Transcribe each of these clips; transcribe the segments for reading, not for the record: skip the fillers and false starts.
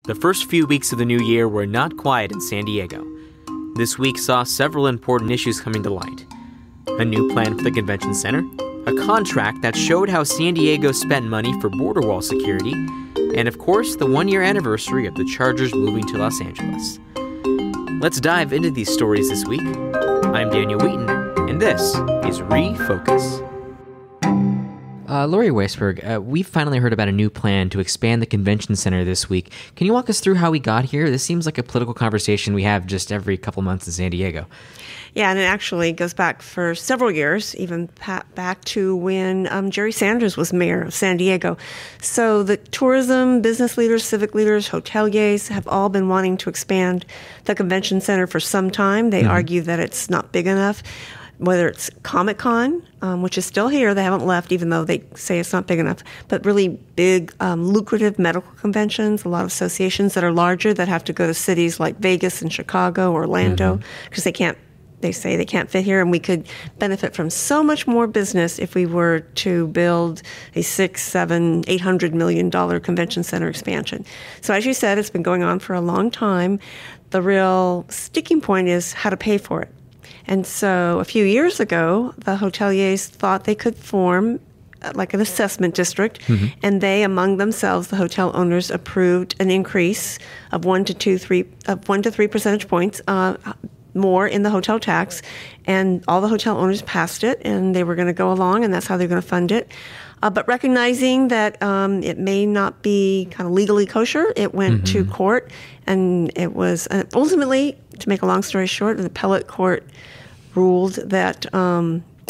The first few weeks of the new year were not quiet in San Diego. This week saw several important issues coming to light. A new plan for the convention center, a contract that showed how San Diego spent money for border wall security, and of course, the one-year anniversary of the Chargers moving to Los Angeles. Let's dive into these stories this week. I'm Daniel Wheaton, and this is Refocus. Lori Weisberg, we finally heard about a new plan to expand the convention center this week. Can you walk us through how we got here? This seems like a political conversation we have just every couple months in San Diego. Yeah, and it actually goes back for several years, even back to when Jerry Sanders was mayor of San Diego. So the tourism, business leaders, civic leaders, hoteliers have all been wanting to expand the convention center for some time. They argue that it's not big enough. Whether it's Comic-Con, which is still here, they haven't left even though they say it's not big enough, but really big, lucrative medical conventions, a lot of associations that are larger that have to go to cities like Vegas and Chicago, Orlando, because they say they can't fit here, and we could benefit from so much more business if we were to build a $600, $700, $800 million convention center expansion. So as you said, it's been going on for a long time. The real sticking point is how to pay for it. And so a few years ago, the hoteliers thought they could form like an assessment district, and they, among themselves, the hotel owners, approved an increase of 1 to 3 percentage points more in the hotel tax, and all the hotel owners passed it, and they were going to go along, and that's how they're going to fund it. But recognizing that it may not be kind of legally kosher, it went to court, and it was ultimately, to make a long story short, the appellate court ruled that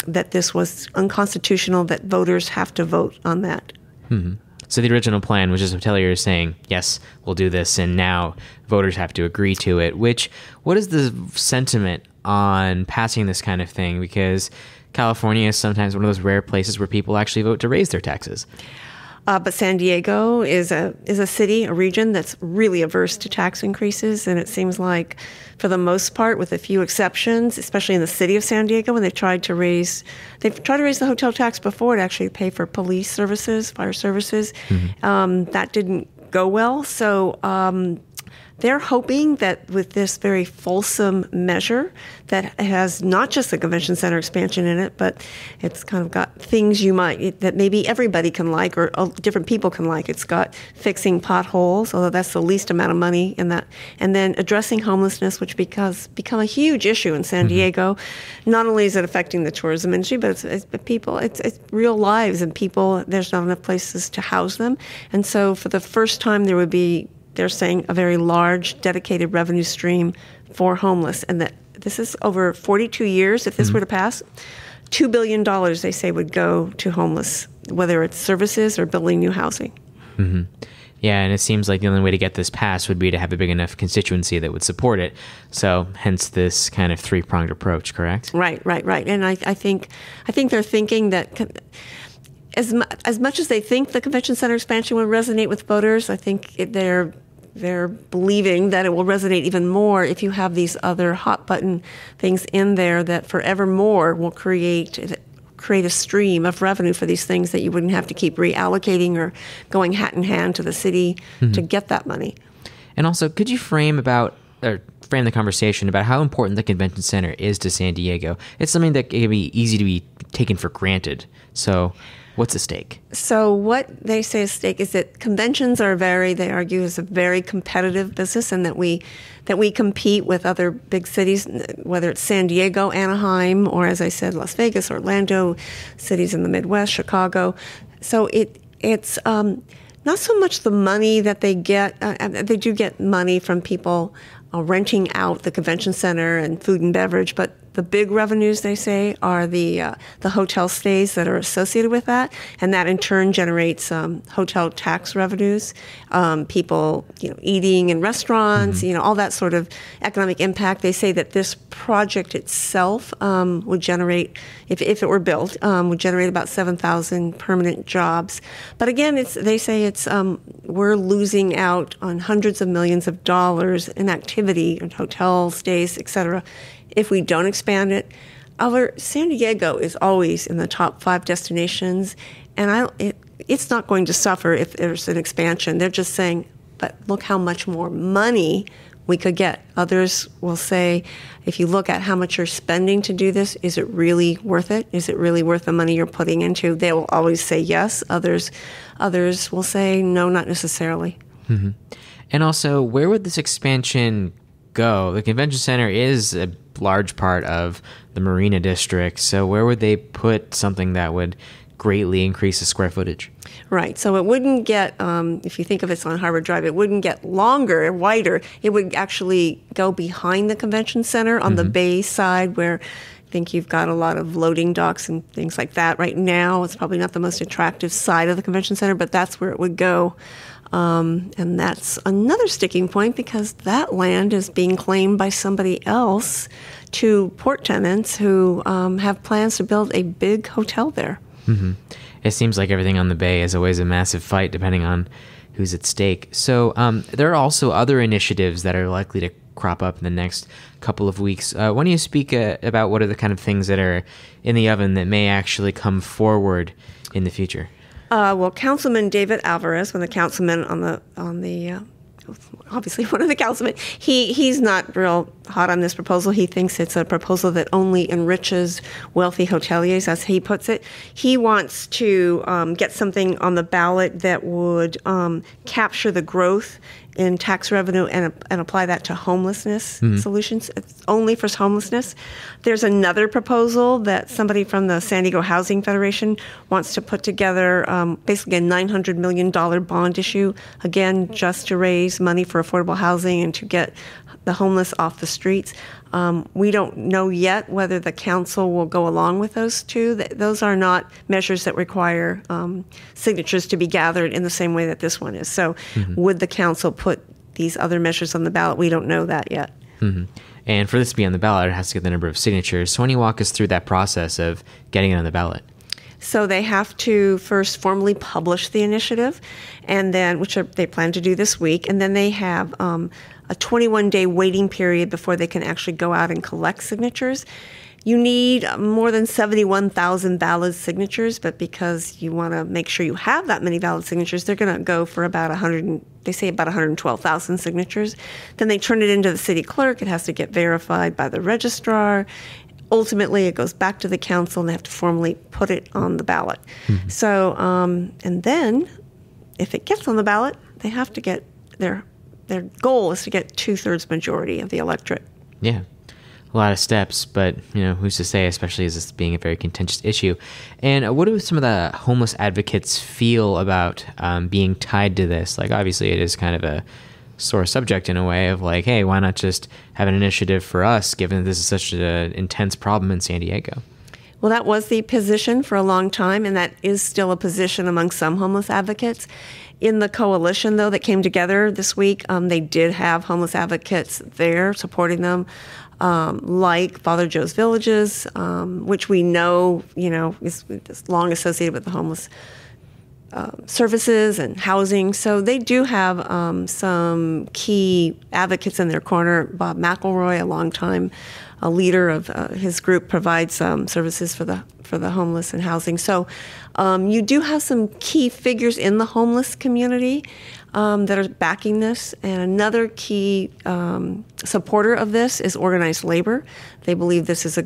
that this was unconstitutional, that voters have to vote on that. So the original plan was just hoteliers saying, yes, we'll do this, and now voters have to agree to it. What is the sentiment on passing this kind of thing? Because California is sometimes one of those rare places where people actually vote to raise their taxes. But San Diego is a city, a region that's really averse to tax increases, and it seems like, for the most part, with a few exceptions, especially in the city of San Diego, when they've tried to raise the hotel tax before to actually pay for police services, fire services. That didn't go well. So they're hoping that with this very fulsome measure that has not just the convention center expansion in it, but it's kind of got things that maybe everybody can like or different people can like. It's got fixing potholes, although that's the least amount of money in that, and then addressing homelessness, which become a huge issue in San Diego. Not only is it affecting the tourism industry, but it's people. It's real lives and people. There's not enough places to house them, and so for the first time there would be, they're saying, a very large dedicated revenue stream for homeless, and that this is over 42 years. If this were to pass, $2 billion, they say, would go to homeless, whether it's services or building new housing. Yeah, and it seems like the only way to get this passed would be to have a big enough constituency that would support it. So hence this kind of three-pronged approach, correct? Right. And I think they're thinking that as much as they think the convention center expansion would resonate with voters, I think they're believing that it will resonate even more if you have these other hot button things in there that forevermore will create a stream of revenue for these things that you wouldn't have to keep reallocating or going hat in hand to the city to get that money. And also, could you frame the conversation about how important the convention center is to San Diego? It's something that can be easy to be taken for granted. So what's at stake? So what they say is at stake is that conventions they argue, is a very competitive business, and that we compete with other big cities, whether it's San Diego, Anaheim, or, as I said, Las Vegas, Orlando, cities in the Midwest, Chicago. So it's not so much the money that they get. They do get money from people renting out the convention center and food and beverage, but the big revenues, they say, are the hotel stays that are associated with that, and that in turn generates hotel tax revenues. People, eating in restaurants, all that sort of economic impact. They say that this project itself would generate, if it were built, would generate about 7,000 permanent jobs. But again, they say we're losing out on hundreds of millions of dollars in activity and hotel stays, et cetera, if we don't expand it. San Diego is always in the top 5 destinations, and it's not going to suffer if there's an expansion. They're just saying but look how much more money we could get. Others will say, if you look at how much you're spending to do this, is it really worth it? Is it really worth the money you're putting into? They will always say yes. Others will say no, not necessarily. Mm-hmm. And also, where would this expansion go? The convention center is a large part of the Marina district, so where would they put something that would greatly increase the square footage? Right. So it wouldn't get, if you think of it on Harvard Drive, it wouldn't get longer or wider. It would actually go behind the convention center on the bay side where I think you've got a lot of loading docks and things like that. Right now, it's probably not the most attractive side of the convention center, but that's where it would go. And that's another sticking point because that land is being claimed by somebody else to port tenants who have plans to build a big hotel there. Mm-hmm. It seems like everything on the bay is always a massive fight depending on who's at stake. So there are also other initiatives that are likely to crop up in the next couple of weeks. Why don't you speak about what are the kind of things that are in the oven that may actually come forward in the future? Well, Councilman David Alvarez, one of the councilmen on the obviously one of the councilmen, he's not real hot on this proposal. He thinks it's a proposal that only enriches wealthy hoteliers, as he puts it. He wants to get something on the ballot that would capture the growth in tax revenue and apply that to homelessness solutions. It's only for homelessness. There's another proposal that somebody from the San Diego Housing Federation wants to put together, basically a $900 million bond issue, again, just to raise money for affordable housing and to get the homeless off the streets. We don't know yet whether the council will go along with those two. Those are not measures that require signatures to be gathered in the same way that this one is. So would the council put these other measures on the ballot? We don't know that yet. Mm-hmm. And for this to be on the ballot, it has to get the number of signatures. So why don't you walk us through that process of getting it on the ballot? So they have to first formally publish the initiative, and then they plan to do this week, and then they have a 21-day waiting period before they can actually go out and collect signatures. You need more than 71,000 valid signatures, but because you want to make sure you have that many valid signatures, they're going to go for about 112,000 signatures. Then they turn it into the city clerk. It has to get verified by the registrar. Ultimately, it goes back to the council, and they have to formally put it on the ballot. Mm-hmm. So, and then, if it gets on the ballot, they have to get their goal is to get 2/3 majority of the electorate. Yeah, a lot of steps, but who's to say? Especially as this being a very contentious issue. And what do some of the homeless advocates feel about being tied to this? Like, obviously, it is kind of a sore subject in a way of like, hey, why not just have an initiative for us, given that this is such an intense problem in San Diego? Well, that was the position for a long time, and that is still a position among some homeless advocates. In the coalition, though, that came together this week, they did have homeless advocates there supporting them, like Father Joe's Villages, which we know, is long associated with the homeless services and housing. So they do have some key advocates in their corner. Bob McElroy, a longtime leader of his group, provides services for the homeless and housing. So you do have some key figures in the homeless community that are backing this. And another key supporter of this is organized labor. They believe this is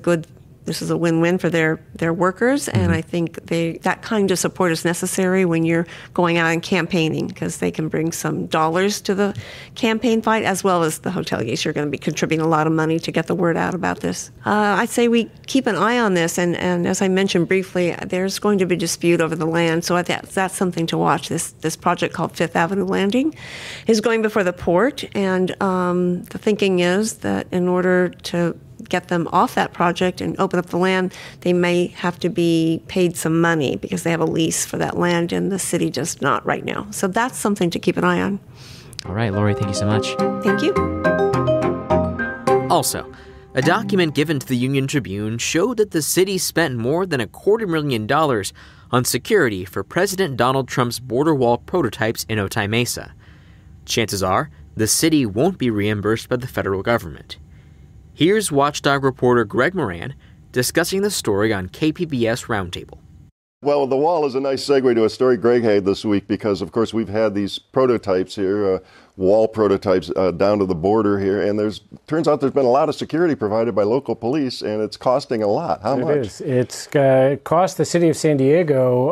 a win-win for their workers, and I think that kind of support is necessary when you're going out and campaigning, because they can bring some dollars to the campaign fight, as well as the hoteliers. You're going to be contributing a lot of money to get the word out about this. I'd say we keep an eye on this, and as I mentioned briefly, there's going to be a dispute over the land, so that's something to watch. This project called Fifth Avenue Landing is going before the port, and the thinking is that in order to get them off that project and open up the land, they may have to be paid some money because they have a lease for that land, and the city does not right now. So that's something to keep an eye on. All right, Lori, thank you so much. Thank you. Also, a document given to the Union-Tribune showed that the city spent more than $250,000 on security for President Donald Trump's border wall prototypes in Otay Mesa. Chances are, the city won't be reimbursed by the federal government. Here's Watchdog reporter Greg Moran discussing the story on KPBS Roundtable. Well, the wall is a nice segue to a story Greg had this week because, of course, we've had these prototypes here, wall prototypes down to the border here, and turns out there's been a lot of security provided by local police, and it's costing a lot. How much? It is. It's cost the city of San Diego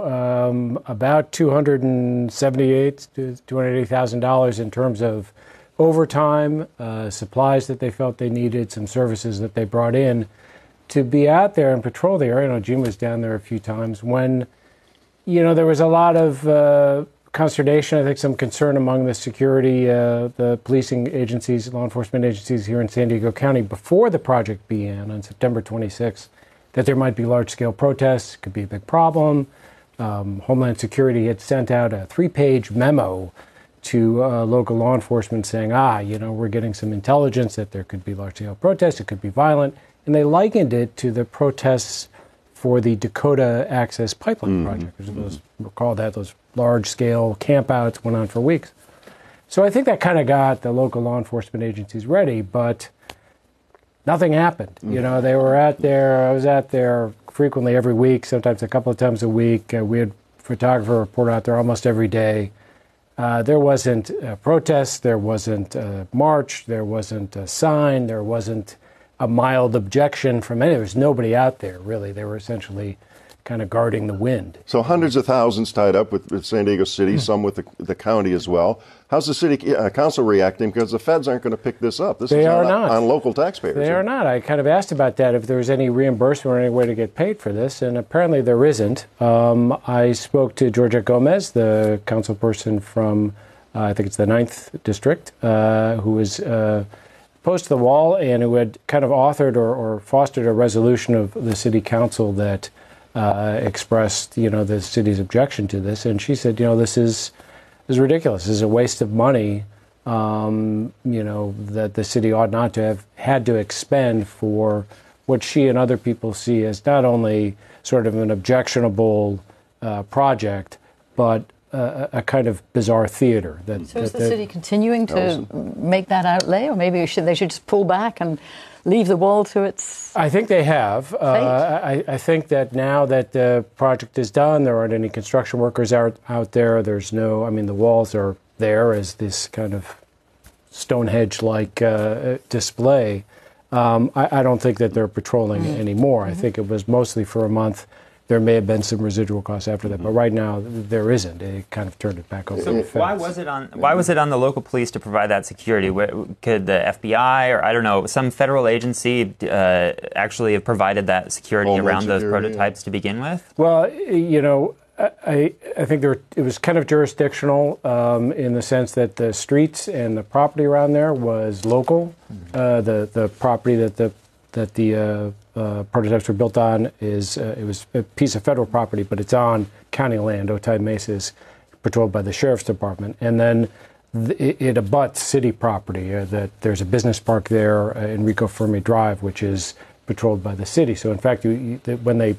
about $278,000 to $280,000 in terms of overtime, supplies that they felt they needed, some services that they brought in to be out there and patrol the area. I know Jim was down there a few times when, there was a lot of consternation, I think some concern among the security, the policing agencies, law enforcement agencies here in San Diego County before the project began on September 26th, that there might be large-scale protests, could be a big problem. Homeland Security had sent out a 3-page memo to local law enforcement saying, we're getting some intelligence that there could be large-scale protests, it could be violent. And they likened it to the protests for the Dakota Access Pipeline project. Recall that those large-scale campouts went on for weeks. So I think that kind of got the local law enforcement agencies ready, but nothing happened. They were out there. I was out there frequently every week, sometimes a couple of times a week. We had a photographer report out there almost every day. There wasn't a protest. There wasn't a march. There wasn't a sign. There wasn't a mild objection from any. There was nobody out there, really. They were essentially kind of guarding the wind. So hundreds of thousands tied up with San Diego City, some with the county as well. How's the city council reacting? Because the feds aren't going to pick this up. This is not on local taxpayers. They are not. I kind of asked about that, if there was any reimbursement or any way to get paid for this, and apparently there isn't. I spoke to Georgia Gomez, the council person from, I think it's the 9th District, who was opposed to the wall and who had kind of authored or fostered a resolution of the city council that expressed, the city's objection to this. And she said, this is ridiculous. This is a waste of money, that the city ought not to have had to expend for what she and other people see as not only sort of an objectionable project, but a kind of bizarre theater. So is the city continuing to make that outlay, or maybe they should just pull back and leave the wall to its I think they have. I think that now that the project is done, there aren't any construction workers out there. There's no, the walls are there as this kind of Stonehenge-like display. I don't think that they're patrolling anymore. I think it was mostly for a month. There may have been some residual costs after that, but right now there isn't. It kind of turned it back over. So why was it on the local police to provide that security? Could the FBI or I don't know some federal agency actually have provided that security around those prototypes to begin with? Well, I think it was kind of jurisdictional in the sense that the streets and the property around there was local. The property that the prototypes were built on it was a piece of federal property, but it's on county land. Otay Mesa is patrolled by the sheriff's department, and then it abuts city property. That there's a business park there, Enrico Fermi Drive, which is patrolled by the city. So in fact, when they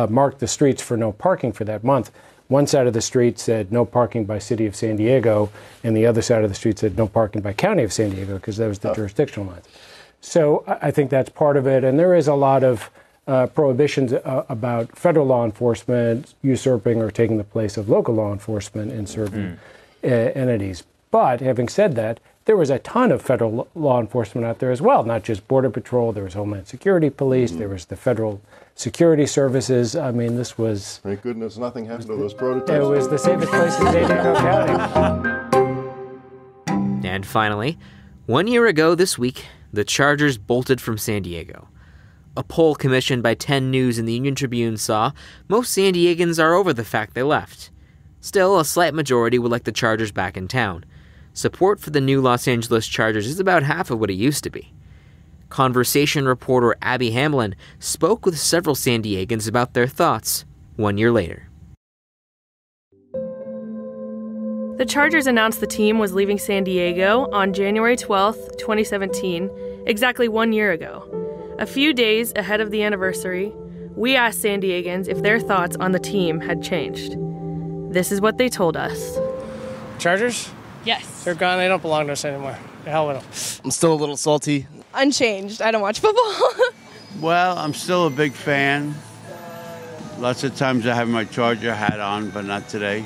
marked the streets for no parking for that month, one side of the street said no parking by City of San Diego, and the other side of the street said no parking by County of San Diego, because that was the jurisdictional lines. So I think that's part of it. And there is a lot of prohibitions about federal law enforcement usurping or taking the place of local law enforcement in certain entities. But having said that, there was a ton of federal law enforcement out there as well, not just Border Patrol. There was Homeland Security Police. There was the Federal Security Services. This was... Thank goodness nothing happened to those prototypes. It was the safest place in San Diego County. And finally, 1 year ago this week, the Chargers bolted from San Diego. A poll commissioned by 10 News and the Union-Tribune saw most San Diegans are over the fact they left. Still, a slight majority would like the Chargers back in town. Support for the new Los Angeles Chargers is about half of what it used to be. Conversation reporter Abby Hamlin spoke with several San Diegans about their thoughts 1 year later. The Chargers announced the team was leaving San Diego on January 12th, 2017, exactly 1 year ago. A few days ahead of the anniversary, we asked San Diegans if their thoughts on the team had changed. This is what they told us. Chargers? Yes. They're gone. They don't belong to us anymore. The hell with them. I'm still a little salty. Unchanged. I don't watch football. Well, I'm still a big fan. Lots of times I have my Charger hat on, but not today.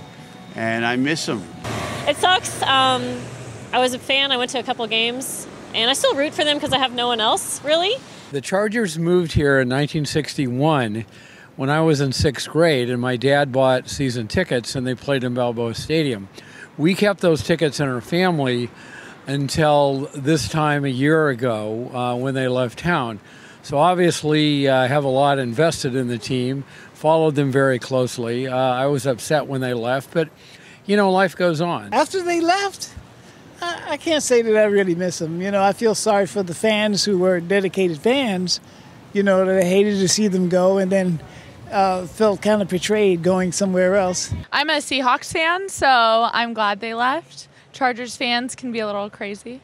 And I miss them. It sucks. I was a fan. I went to a couple games. And I still root for them because I have no one else, really. The Chargers moved here in 1961 when I was in 6th grade, and my dad bought season tickets, and they played in Balboa Stadium. We kept those tickets in our family until this time a year ago when they left town. So obviously I have a lot invested in the team, followed them very closely. I was upset when they left, but, you know, life goes on. After they left, I can't say that I really miss them. You know, I feel sorry for the fans who were dedicated fans, you know, that I hated to see them go and then felt kind of betrayed going somewhere else. I'm a Seahawks fan, so I'm glad they left. Chargers fans can be a little crazy.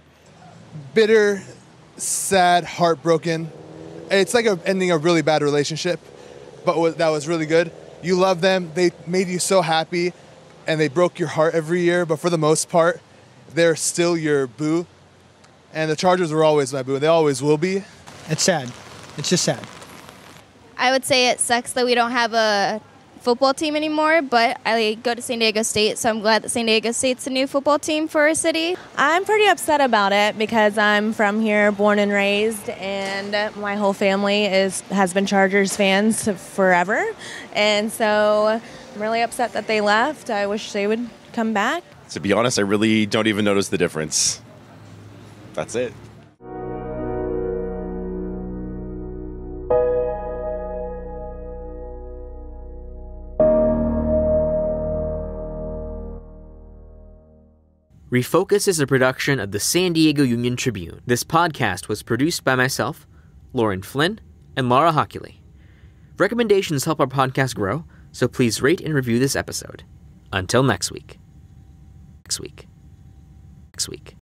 Bitter, sad, heartbroken. It's like ending a really bad relationship, but that was really good. You love them. They made you so happy, and they broke your heart every year, but for the most part, they're still your boo. And the Chargers were always my boo, and they always will be. It's sad. It's just sad. I would say it sucks that we don't have a football team anymore, but I go to San Diego State, so I'm glad that San Diego State's a new football team for our city. I'm pretty upset about it because I'm from here, born and raised, and my whole family has been Chargers fans forever. And so I'm really upset that they left. I wish they would come back. To be honest, I really don't even notice the difference. That's it. Refocus is a production of the San Diego Union-Tribune. This podcast was produced by myself, Lauren Flynn, and Laura Hockley. Recommendations help our podcast grow, so please rate and review this episode. Until next week. Next week.